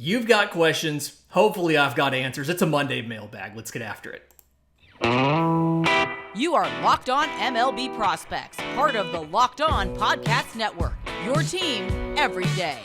You've got questions. Hopefully I've got answers. It's a Monday mailbag. Let's get after it. You are Locked On MLB Prospects, part of the Locked On Podcast Network, your team every day.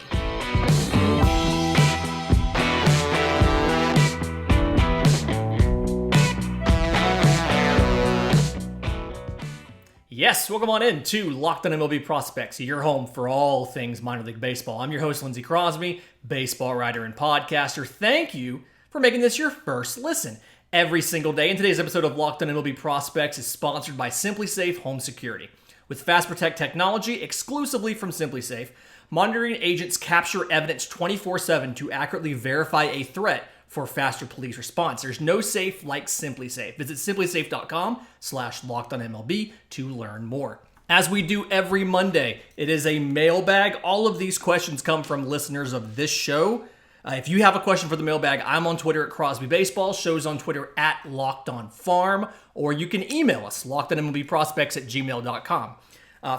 Yes, welcome on in to Locked On MLB Prospects, your home for all things minor league baseball. I'm your host, Lindsey Crosby, baseball writer and podcaster. Thank you for making this your first listen every single day. And today's episode of Locked On MLB Prospects is sponsored by SimpliSafe Home Security. With Fast Protect technology exclusively from SimpliSafe, monitoring agents capture evidence 24/7 to accurately verify a threat for faster police response. There's no safe like SimpliSafe. Visit simplisafe.com/lockedonmlb to learn more. As we do every Monday, it is a mailbag. All of these questions come from listeners of this show. If you have a question for the mailbag, I'm on Twitter at Crosby Baseball, show's on Twitter at LockedOnFarm, or you can email us, lockedonmlbprospects@gmail.com.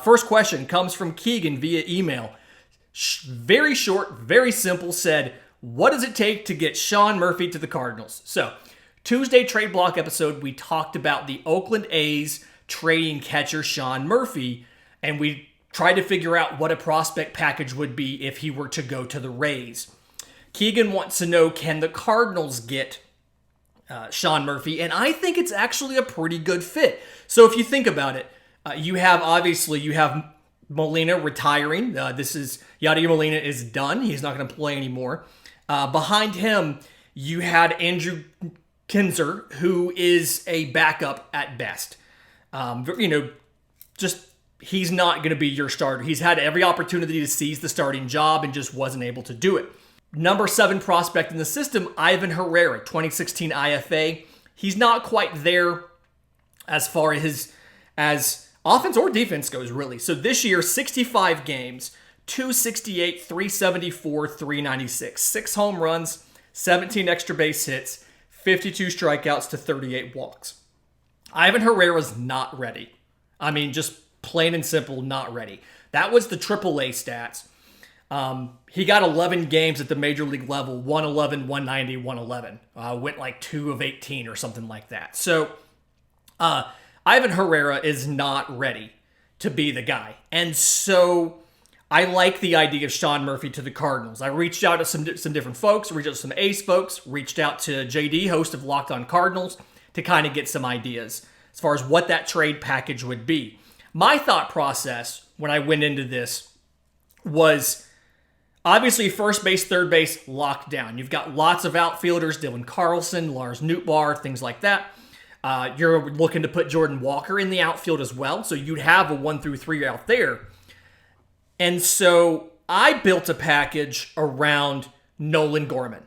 First question comes from Kegan via email. Very short, very simple, said, what does it take to get Sean Murphy to the Cardinals? So, Tuesday trade block episode, we talked about the Oakland A's trading catcher Sean Murphy, and we tried to figure out what a prospect package would be if he were to go to the Rays. Kegan wants to know, can the Cardinals get Sean Murphy? And I think it's actually a pretty good fit. So if you think about it, you have Molina retiring. Yadier Molina is done. He's not going to play anymore. Behind him, you had Andrew Kinzer, who is a backup at best. He's not going to be your starter. He's had every opportunity to seize the starting job and just wasn't able to do it. Number 7 prospect in the system, Ivan Herrera, 2016 IFA. He's not quite there as far as offense or defense goes, really. So this year, 65 games, 268, 374, 396. 6 home runs, 17 extra base hits, 52 strikeouts to 38 walks. Ivan Herrera's not ready. I mean, just plain and simple, not ready. That was the AAA stats. He got 11 games at the major league level, 111, 190, 111. Went like 2 of 18 or something like that. So, Ivan Herrera is not ready to be the guy. And so I like the idea of Sean Murphy to the Cardinals. I reached out to some different folks, reached out to some A's folks, reached out to JD, host of Locked On Cardinals, to kind of get some ideas as far as what that trade package would be. My thought process when I went into this was obviously first base, third base, locked down. You've got lots of outfielders, Dylan Carlson, Lars Nootbaar, things like that. You're looking to put Jordan Walker in the outfield as well, so you'd have a 1 through 3 out there. And so I built a package around Nolan Gorman.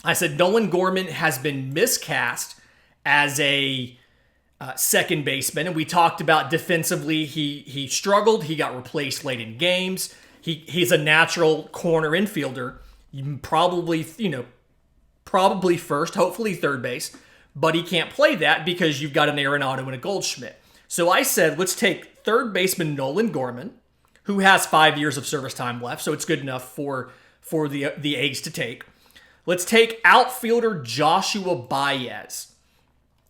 I said Nolan Gorman has been miscast as a second baseman, and we talked about defensively he struggled. He got replaced late in games. He's a natural corner infielder. Probably first, hopefully third base. But he can't play that because you've got an Arenado and a Goldschmidt. So I said, let's take third baseman Nolan Gorman, who has 5 years of service time left, so it's good enough for the A's to take. Let's take outfielder Joshua Baez.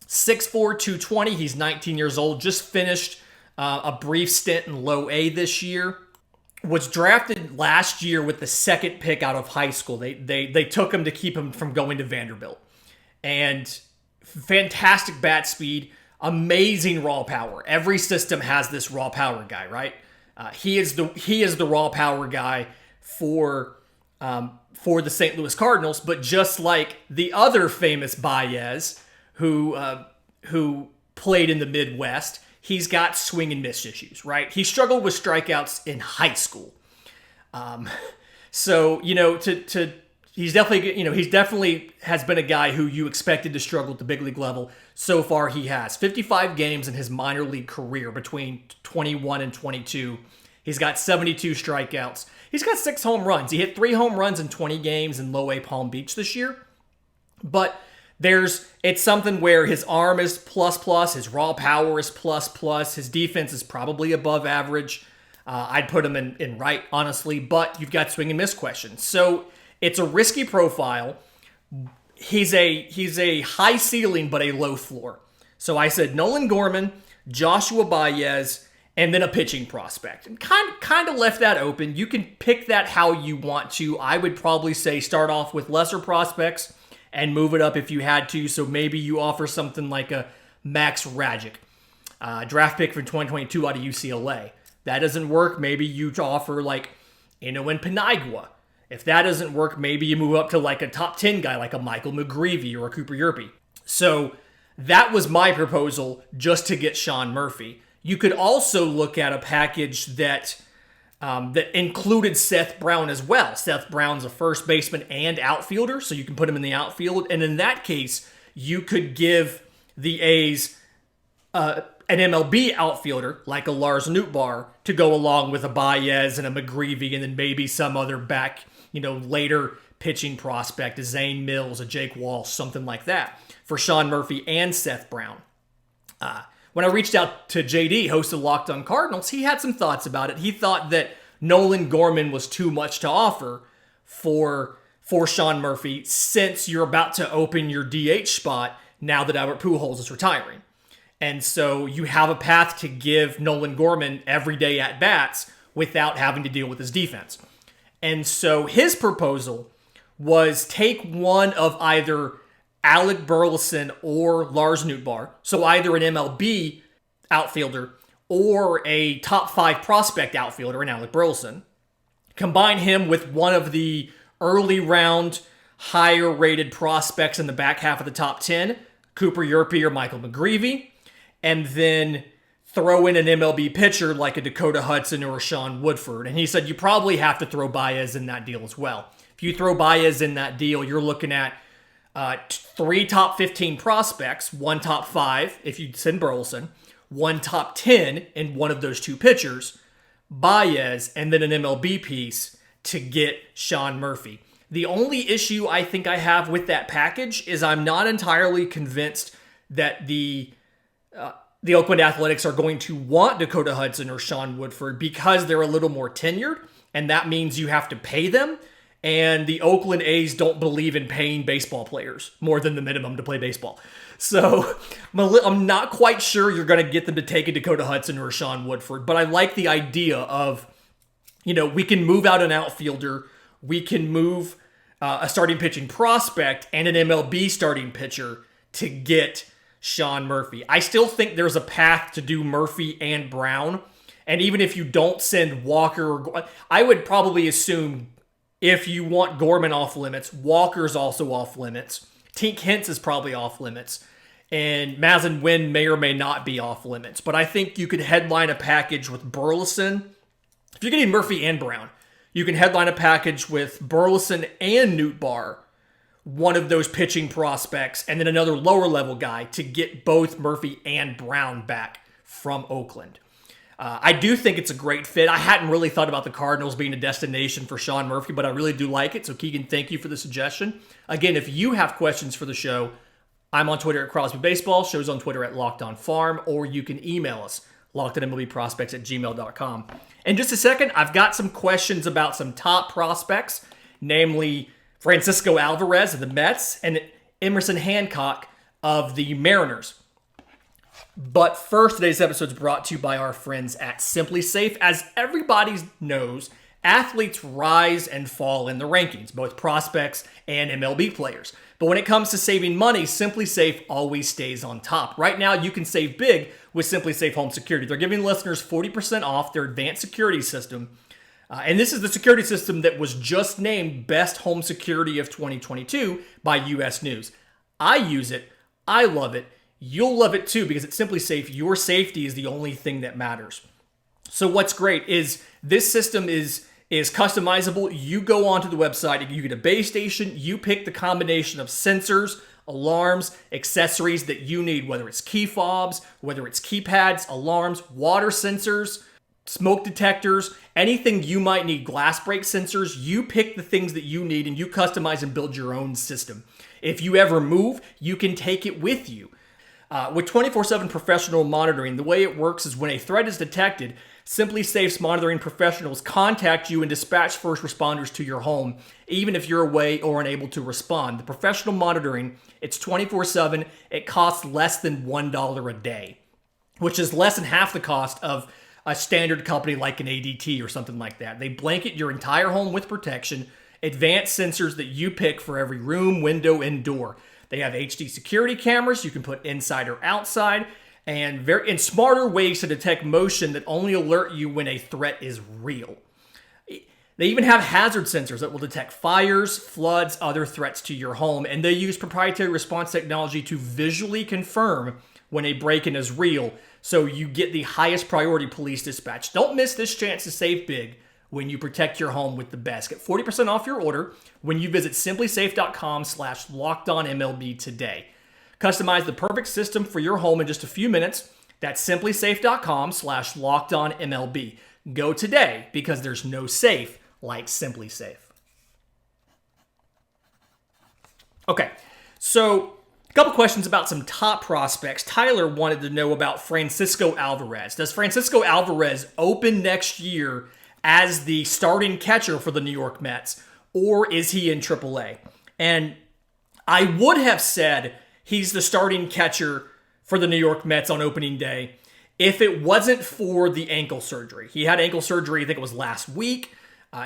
6'4", 220. He's 19 years old. Just finished a brief stint in low A this year. Was drafted last year with the second pick out of high school. They took him to keep him from going to Vanderbilt. And fantastic bat speed, amazing raw power. Every system has this raw power guy, right? He is the raw power guy for the St. Louis Cardinals. But just like the other famous Baez, who played in the Midwest, he's got swing and miss issues, right? He struggled with strikeouts in high school. He's definitely has been a guy who you expected to struggle at the big league level. So far, he has 55 games in his minor league career between 21 and 22. He's got 72 strikeouts. He's got 6 home runs. He hit 3 home runs in 20 games in Low A Palm Beach this year. But it's something where his arm is plus, his raw power is plus, his defense is probably above average. I'd put him in right, honestly, but you've got swing and miss questions. So It's a risky profile. He's a high ceiling but a low floor. So I said Nolan Gorman, Joshua Baez, and then a pitching prospect. And kind of left that open. You can pick that how you want to. I would probably say start off with lesser prospects and move it up if you had to. So maybe you offer something like a Max Rajic, draft pick from 2022 out of UCLA. That doesn't work. Maybe you offer like Inoue Penigua. If that doesn't work, maybe you move up to like a top 10 guy like a Michael McGreevy or a Cooper Yerby. So that was my proposal just to get Sean Murphy. You could also look at a package that included Seth Brown as well. Seth Brown's a first baseman and outfielder, so you can put him in the outfield. And in that case, you could give the A's an MLB outfielder like a Lars Nootbaar to go along with a Baez and a McGreevy, and then maybe some other back, later pitching prospect, a Zane Mills, a Jake Walsh, something like that for Sean Murphy and Seth Brown. When I reached out to JD, host of Locked On Cardinals, he had some thoughts about it. He thought that Nolan Gorman was too much to offer for Sean Murphy since you're about to open your DH spot now that Albert Pujols is retiring. And so you have a path to give Nolan Gorman everyday at-bats without having to deal with his defense. And so his proposal was take one of either Alec Burleson or Lars Nootbaar, so either an MLB outfielder or a top 5 prospect outfielder in Alec Burleson, combine him with one of the early round higher rated prospects in the back half of the top 10, Cooper Yerby or Michael McGreevy, and then throw in an MLB pitcher like a Dakota Hudson or a Sean Woodford. And he said you probably have to throw Baez in that deal as well. If you throw Baez in that deal, you're looking at 3 top 15 prospects, 1 top 5 if you send Burleson, 1 top 10 in one of those 2 pitchers, Baez, and then an MLB piece to get Sean Murphy. The only issue I think I have with that package is I'm not entirely convinced that the Oakland Athletics are going to want Dakota Hudson or Sean Woodford because they're a little more tenured, and that means you have to pay them. And the Oakland A's don't believe in paying baseball players more than the minimum to play baseball. So I'm not quite sure you're going to get them to take a Dakota Hudson or a Sean Woodford, but I like the idea of, we can move out an outfielder, we can move a starting pitching prospect and an MLB starting pitcher to get Sean Murphy. I still think there's a path to do Murphy and Brown. And even if you don't send Walker, I would probably assume if you want Gorman off limits, Walker's also off limits. Tink Hintz is probably off limits. And Mazin Wynn may or may not be off limits. But I think you could headline a package with Burleson. If you're getting Murphy and Brown, you can headline a package with Burleson and Nootbaar, one of those pitching prospects, and then another lower level guy to get both Murphy and Brown back from Oakland. I do think it's a great fit. I hadn't really thought about the Cardinals being a destination for Sean Murphy, but I really do like it. So Kegan, thank you for the suggestion. Again, if you have questions for the show, I'm on Twitter at Crosby Baseball, show's on Twitter at Locked On Farm, or you can email us, lockedonmlbprospects@gmail.com. In just a second, I've got some questions about some top prospects, namely Francisco Alvarez of the Mets and Emerson Hancock of the Mariners. But first, today's episode is brought to you by our friends at Simply Safe. As everybody knows, athletes rise and fall in the rankings, both prospects and MLB players. But when it comes to saving money, Simply Safe always stays on top. Right now, you can save big with Simply Safe Home Security. They're giving listeners 40% off their advanced security system. And this is the security system that was just named Best Home Security of 2022 by US News. I use it. I love it. You'll love it too because it's Simply Safe. Your safety is the only thing that matters. So what's great is this system is customizable. You go onto the website, you get a base station, you pick the combination of sensors, alarms, accessories that you need, whether it's key fobs, whether it's keypads, alarms, water sensors, smoke detectors, anything you might need, glass break sensors. You pick the things that you need and you customize and build your own system. If you ever move, you can take it with you. With 24/7 professional monitoring, the way it works is when a threat is detected, Simply Safe's monitoring professionals contact you and dispatch first responders to your home, even if you're away or unable to respond. The professional monitoring, it's 24/7. It costs less than $1 a day, which is less than half the cost of a standard company like an ADT or something like that. They blanket your entire home with protection, advanced sensors that you pick for every room, window, and door. They have HD security cameras you can put inside or outside, and smarter ways to detect motion that only alert you when a threat is real. They even have hazard sensors that will detect fires, floods, other threats to your home, and they use proprietary response technology to visually confirm when a break-in is real, so you get the highest priority police dispatch. Don't miss this chance to save big when you protect your home with the best. Get 40% off your order when you visit simplysafe.com/lockedonmlb today. Customize the perfect system for your home in just a few minutes. That's simplysafe.com/lockedonmlb. Go today because there's no safe like Simply Safe. Okay, so a couple questions about some top prospects. Tyler wanted to know about Francisco Alvarez. Does Francisco Alvarez open next year as the starting catcher for the New York Mets, or is he in AAA? And I would have said he's the starting catcher for the New York Mets on opening day if it wasn't for the ankle surgery. He had ankle surgery, I think it was last week.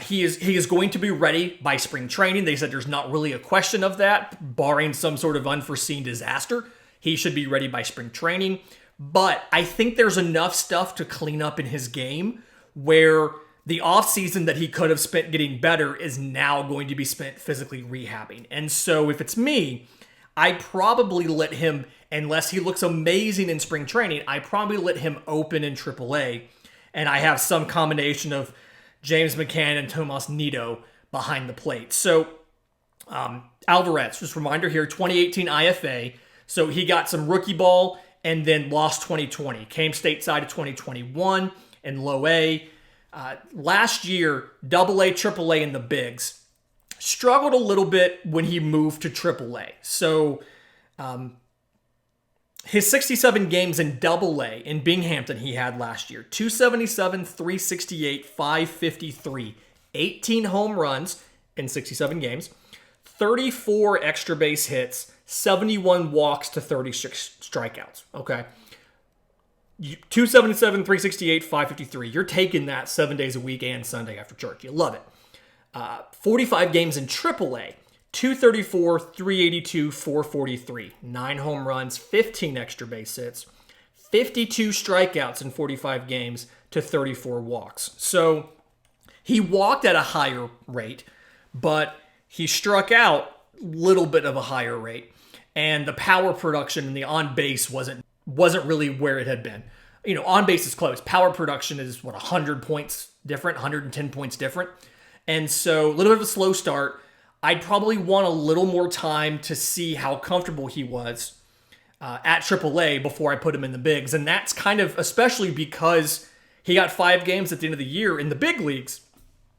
He is going to be ready by spring training. They said there's not really a question of that, barring some sort of unforeseen disaster. He should be ready by spring training. But I think there's enough stuff to clean up in his game where the offseason that he could have spent getting better is now going to be spent physically rehabbing. And so if it's me, I probably let him, unless he looks amazing in spring training, I probably let him open in AAA. And I have some combination of James McCann and Tomas Nido behind the plate. So Alvarez, just a reminder here, 2018 IFA. So he got some rookie ball and then lost 2020. Came stateside of 2021 in low A. Last year, AA, AAA in the bigs. Struggled a little bit when he moved to AAA. So his 67 games in AA in Binghamton he had last year. 277, 368, 553. 18 home runs in 67 games. 34 extra base hits. 71 walks to 36 strikeouts. Okay. 277, 368, 553. You're taking that 7 days a week and Sunday after church. You love it. 45 games in AAA. 234, 382, 443. 9 home runs, 15 extra base hits. 52 strikeouts in 45 games to 34 walks. So he walked at a higher rate, but he struck out a little bit of a higher rate. And the power production and the on-base wasn't really where it had been. You know, on-base is close. Power production is, 100 points different, 110 points different. And so a little bit of a slow start. I'd probably want a little more time to see how comfortable he was at AAA before I put him in the bigs. And that's kind of, especially because he got 5 games at the end of the year in the big leagues,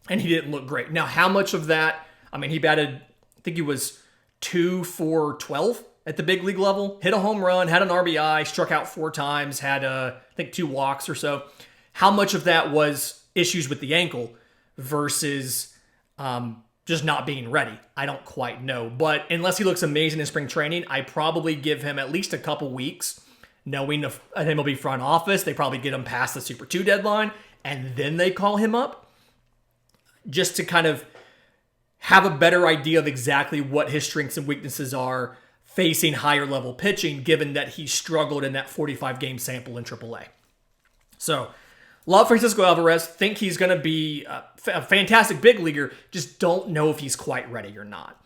and he didn't look great. Now, how much of that, he batted, I think he was 2 for 12 at the big league level, hit a home run, had an RBI, struck out 4 times, had, I think, 2 walks or so. How much of that was issues with the ankle versus just not being ready? I don't quite know. But unless he looks amazing in spring training, I probably give him at least a couple weeks, knowing an MLB front office. They probably get him past the Super 2 deadline, and then they call him up just to kind of have a better idea of exactly what his strengths and weaknesses are facing higher level pitching, given that he struggled in that 45 game sample in AAA. So, love Francisco Alvarez. Think he's going to be a fantastic big leaguer. Just don't know if he's quite ready or not.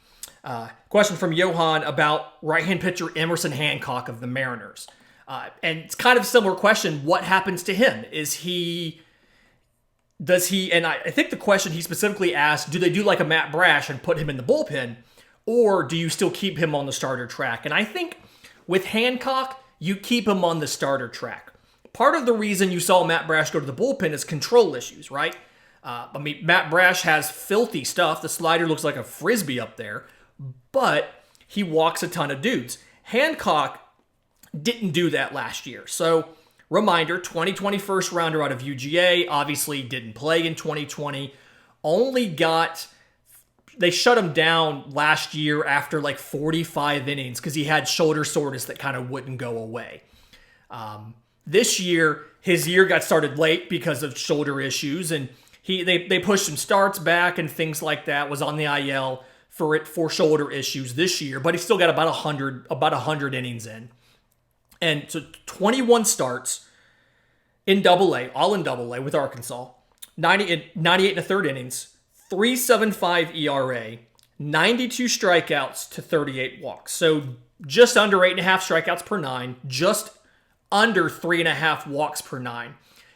Question from Johann about right-hand pitcher Emerson Hancock of the Mariners. And it's kind of a similar question. What happens to him? And I think the question he specifically asked, do they do like a Matt Brash and put him in the bullpen? Or do you still keep him on the starter track? And I think with Hancock, you keep him on the starter track. Part of the reason you saw Matt Brash go to the bullpen is control issues, right? Matt Brash has filthy stuff. The slider looks like a Frisbee up there, but he walks a ton of dudes. Hancock didn't do that last year. So Reminder, 2020 first rounder out of UGA, obviously didn't play in 2020. They shut him down last year after like 45 innings because he had shoulder soreness that kind of wouldn't go away. This year, his year got started late because of shoulder issues, and they pushed some starts back and things like that, was on the IL for shoulder issues this year, but he still got about 100 innings in. And so 21 starts in Double-A, all in Double-A with Arkansas, 98 and a third innings, 3.75 ERA, 92 strikeouts to 38 walks. So just under 8.5 strikeouts per 9, just under 3.5 walks per 9.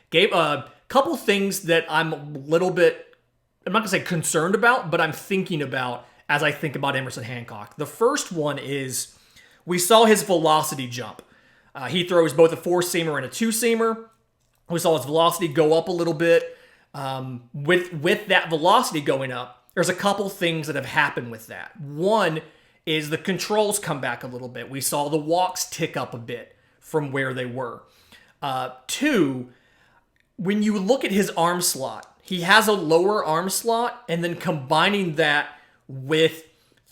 Gave a couple things that I'm not going to say concerned about, but I'm thinking about as I think about Emerson Hancock. The first one is we saw his velocity jump. He throws both a 4-seamer and a 2-seamer. We saw his velocity go up a little bit. With that velocity going up, there's a couple things that have happened with that. One is the controls come back a little bit. We saw the walks tick up a bit from where they were. Two, when you look at his arm slot, he has a lower arm slot, and then combining that with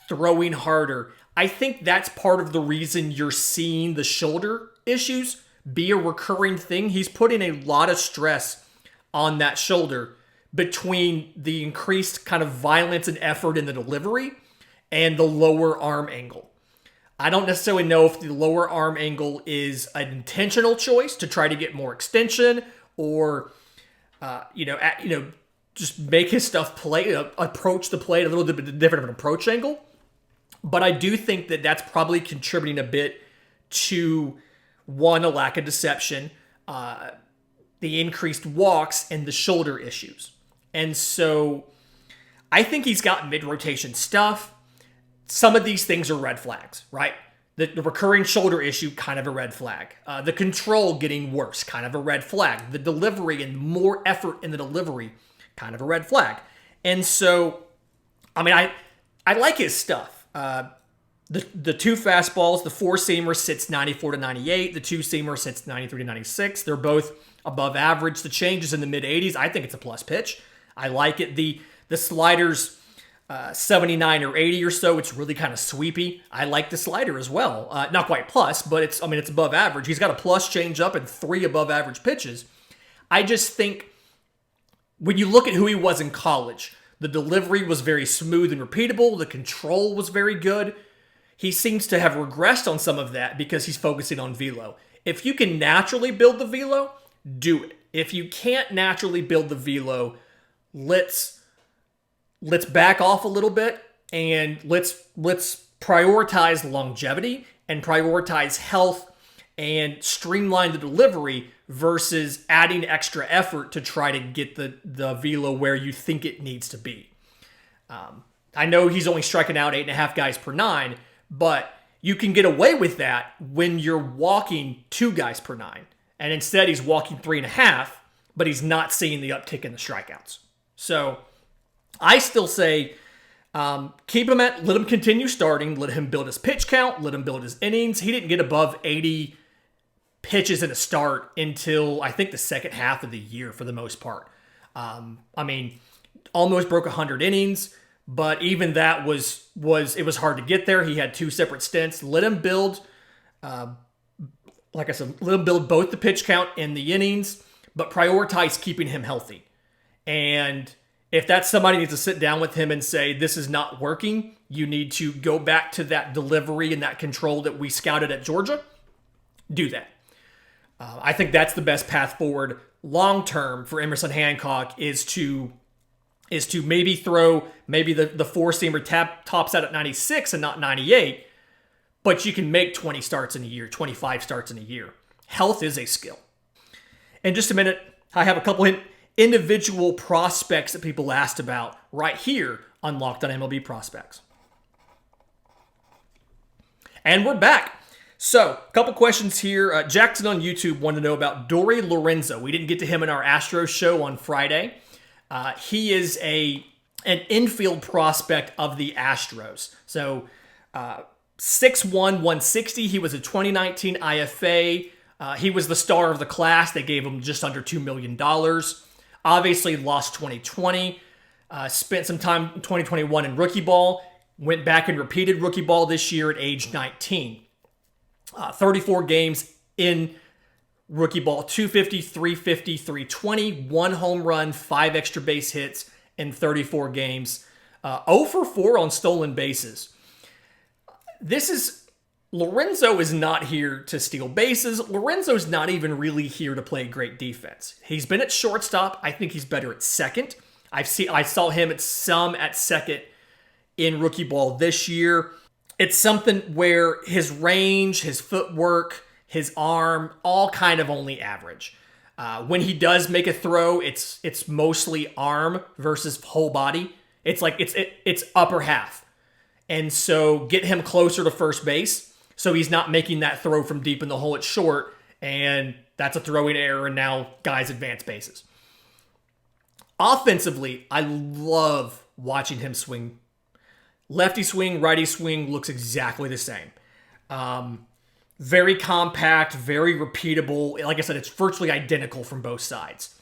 throwing harder, I think that's part of the reason you're seeing the shoulder issues be a recurring thing. He's putting a lot of stress on that shoulder between the increased kind of violence and effort in the delivery and the lower arm angle. I don't necessarily know if the lower arm angle is an intentional choice to try to get more extension or, just make his stuff approach the plate a little bit different of an approach angle. But I do think that that's probably contributing a bit to, one, a lack of deception, the increased walks, and the shoulder issues. And so I think he's got mid-rotation stuff. Some of these things are red flags, right? The recurring shoulder issue, kind of a red flag. The control getting worse, kind of a red flag. The delivery and more effort in the delivery, kind of a red flag. And so, I like his stuff. The two fastballs, the 4-seamer sits 94 to 98. The 2-seamer sits 93 to 96. They're both above average. The change is in the mid-80s. I think it's a plus pitch. I like it. The slider's 79 or 80 or so. It's really kind of sweepy. I like the slider as well. Not quite plus, but it's above average. He's got a plus changeup and 3 above average pitches. I just think when you look at who he was in college, the delivery was very smooth and repeatable. The control was very good. He seems to have regressed on some of that because he's focusing on velo. If you can naturally build the velo, do it. If you can't naturally build the velo, let's back off a little bit and let's prioritize longevity and prioritize health and streamline the delivery versus adding extra effort to try to get the velo where you think it needs to be. I know he's only striking out 8.5 guys per 9, but you can get away with that when you're walking 2 guys per 9. And instead he's walking 3.5, but he's not seeing the uptick in the strikeouts. So I still say let him continue starting, let him build his pitch count, let him build his innings. He didn't get above 80 pitches in a start until I think the second half of the year for the most part. Almost broke 100 innings, but even that was hard to get there. He had 2 separate stints. Let him build, like I said, let him build both the pitch count and the innings, but prioritize keeping him healthy. And if that's somebody needs to sit down with him and say, this is not working, you need to go back to that delivery and that control that we scouted at Georgia, do that. I think that's the best path forward long-term for Emerson Hancock is to maybe throw the 4-seamer tops out at 96 and not 98, but you can make 20 starts in a year, 25 starts in a year. Health is a skill. In just a minute, I have a couple individual prospects that people asked about right here on Locked On MLB Prospects. And we're back. So, a couple questions here. Jackson on YouTube wanted to know about Dauri Lorenzo. We didn't get to him in our Astros show on Friday. He is an infield prospect of the Astros. So, 6'1", 160. He was a 2019 IFA. He was the star of the class. They gave him just under $2 million. Obviously lost 2020, spent some time in 2021 in rookie ball, went back and repeated rookie ball this year at age 19. 34 games in rookie ball, 250, 350, 320, 1 home run, 5 extra base hits in 34 games. 0 for 4 on stolen bases. Lorenzo is not here to steal bases. Lorenzo's not even really here to play great defense. He's been at shortstop. I think he's better at second. I saw him at second in rookie ball this year. It's something where his range, his footwork, his arm, all kind of only average. When he does make a throw, it's mostly arm versus whole body. It's like it's upper half. And so get him closer to first base so he's not making that throw from deep in the hole at short, and that's a throwing error, and now guys advance bases. Offensively, I love watching him swing. Lefty swing, righty swing looks exactly the same. Very compact, very repeatable. Like I said, it's virtually identical from both sides.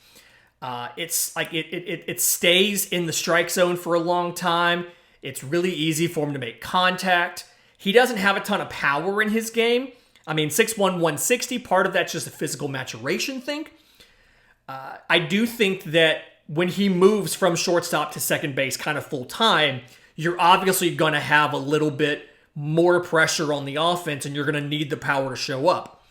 It's like it stays in the strike zone for a long time. It's really easy for him to make contact. He doesn't have a ton of power in his game. I mean, 6'1", 160, part of that's just a physical maturation thing. I do think that when he moves from shortstop to second base kind of full time, you're obviously going to have a little bit more pressure on the offense, and you're going to need the power to show up.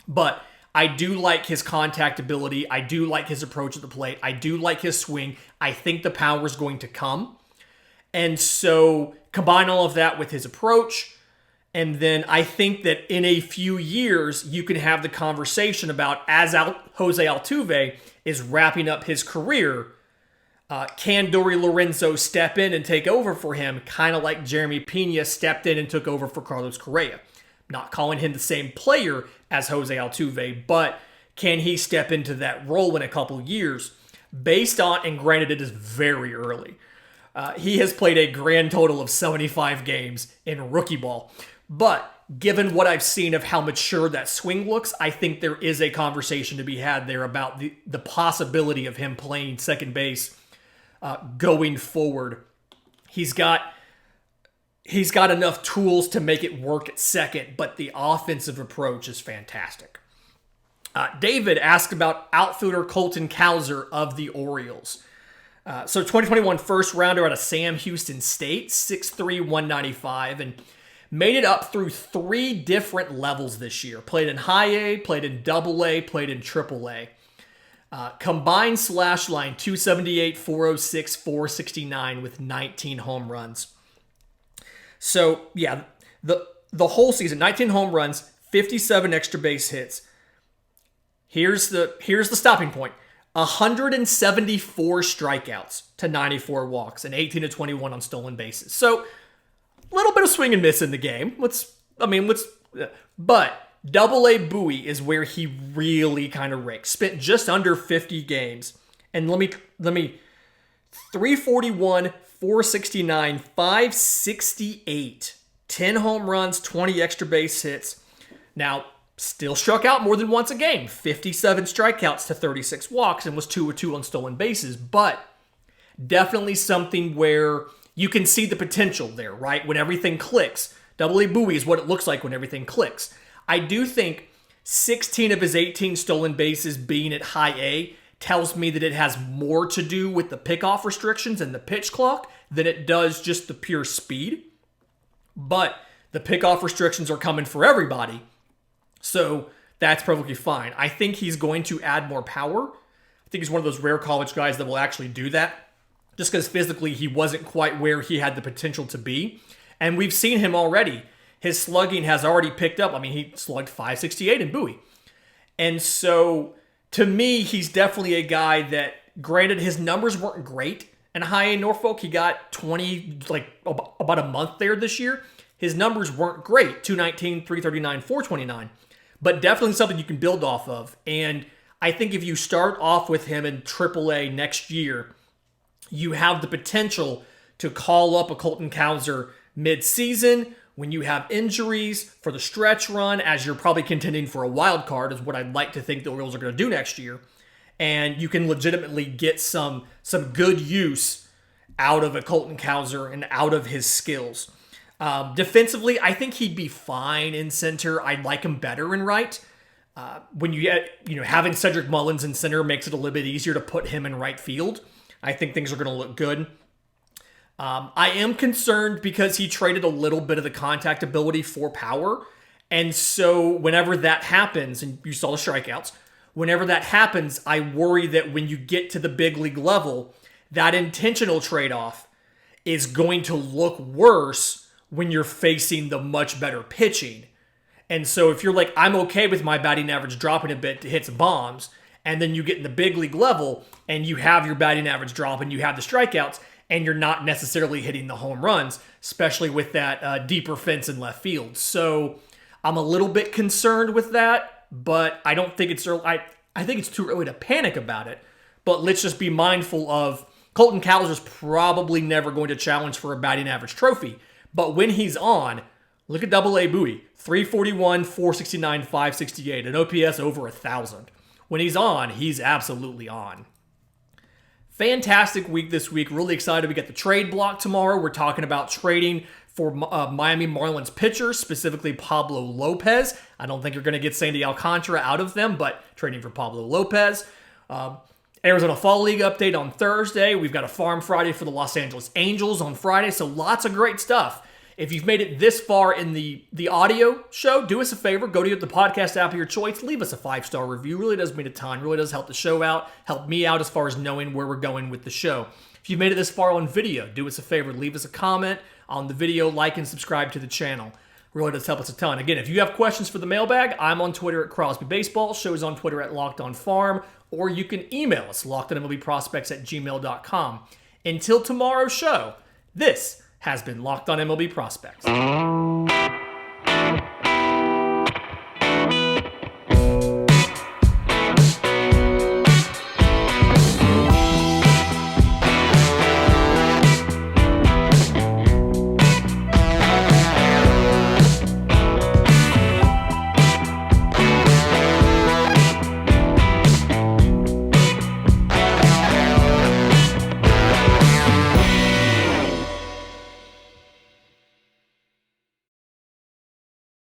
But I do like his contact ability. I do like his approach at the plate. I do like his swing. I think the power is going to come. And so combine all of that with his approach, and then I think that in a few years, you can have the conversation about, as Jose Altuve is wrapping up his career, can Dauri Lorenzo step in and take over for him, kind of like Jeremy Pena stepped in and took over for Carlos Correa? Not calling him the same player as Jose Altuve, but can he step into that role in a couple years? Based on, and granted it is very early, he has played a grand total of 75 games in rookie ball. But given what I've seen of how mature that swing looks, I think there is a conversation to be had there about the possibility of him playing second base going forward. He's got enough tools to make it work at second, but the offensive approach is fantastic. David asked about outfielder Colton Cowser of the Orioles. So 2021 first rounder out of Sam Houston State, 6'3", 195, and made it up through 3 different levels this year. Played in high A, played in double A, played in triple A. Combined slash line, 278, 406, 469 with 19 home runs. So, yeah, the whole season, 19 home runs, 57 extra base hits. Here's the stopping point. 174 strikeouts to 94 walks and 18 to 21 on stolen bases. So, a little bit of swing and miss in the game. But Double A Bowie is where he really kind of rakes. Spent just under 50 games. And let me 341, 469, 568, 10 home runs, 20 extra base hits. Now, still struck out more than once a game. 57 strikeouts to 36 walks and was 2-2 on stolen bases. But definitely something where you can see the potential there, right? When everything clicks. Double A Bowie is what it looks like when everything clicks. I do think 16 of his 18 stolen bases being at high A tells me that it has more to do with the pickoff restrictions and the pitch clock than it does just the pure speed. But the pickoff restrictions are coming for everybody, so that's perfectly fine. I think he's going to add more power. I think he's one of those rare college guys that will actually do that, just because physically he wasn't quite where he had the potential to be. And we've seen him already. His slugging has already picked up. I mean, he slugged 568 in Bowie. And so, to me, he's definitely a guy that, granted, his numbers weren't great in high A Norfolk. He got 20, about a month there this year. His numbers weren't great, 219, 339, 429. But definitely something you can build off of. And I think if you start off with him in AAA next year, you have the potential to call up a Colton Cowser mid-season when you have injuries for the stretch run, as you're probably contending for a wild card, is what I'd like to think the Orioles are going to do next year. And you can legitimately get some good use out of a Colton Cowser and out of his skills. Defensively, I think he'd be fine in center. I'd like him better in right. When you get, having Cedric Mullins in center makes it a little bit easier to put him in right field. I think things are going to look good. I am concerned because he traded a little bit of the contact ability for power. And so whenever that happens, and you saw the strikeouts, whenever that happens, I worry that when you get to the big league level, that intentional trade-off is going to look worse when you're facing the much better pitching. And so if you're like, I'm okay with my batting average dropping a bit to hit some bombs, and then you get in the big league level and you have your batting average drop and you have the strikeouts and you're not necessarily hitting the home runs, especially with that deeper fence in left field. So I'm a little bit concerned with that, but I don't think it's early. I think it's too early to panic about it, but let's just be mindful of Colton Cowser's probably never going to challenge for a batting average trophy. But when he's on, look at Double A Bowie, 341, 469, 568, an OPS over 1,000. When he's on, he's absolutely on. Fantastic week this week. Really excited. We got the trade block tomorrow. We're talking about trading for Miami Marlins pitchers, specifically Pablo Lopez. I don't think you're going to get Sandy Alcantara out of them, but trading for Pablo Lopez. Arizona Fall League update on Thursday. We've got a Farm Friday for the Los Angeles Angels on Friday, so lots of great stuff. If you've made it this far in the audio show, do us a favor. Go to the podcast app of your choice. Leave us a 5-star review. Really does mean a ton. Really does help the show out. Help me out as far as knowing where we're going with the show. If you've made it this far on video, do us a favor. Leave us a comment on the video. Like and subscribe to the channel. Really does help us a ton. Again, if you have questions for the mailbag, I'm on Twitter at Crosby Baseball. Show's on Twitter at Locked On Farm. Or you can email us, lockedonmlbprospects@gmail.com. Until tomorrow's show, this has been Locked On MLB Prospects.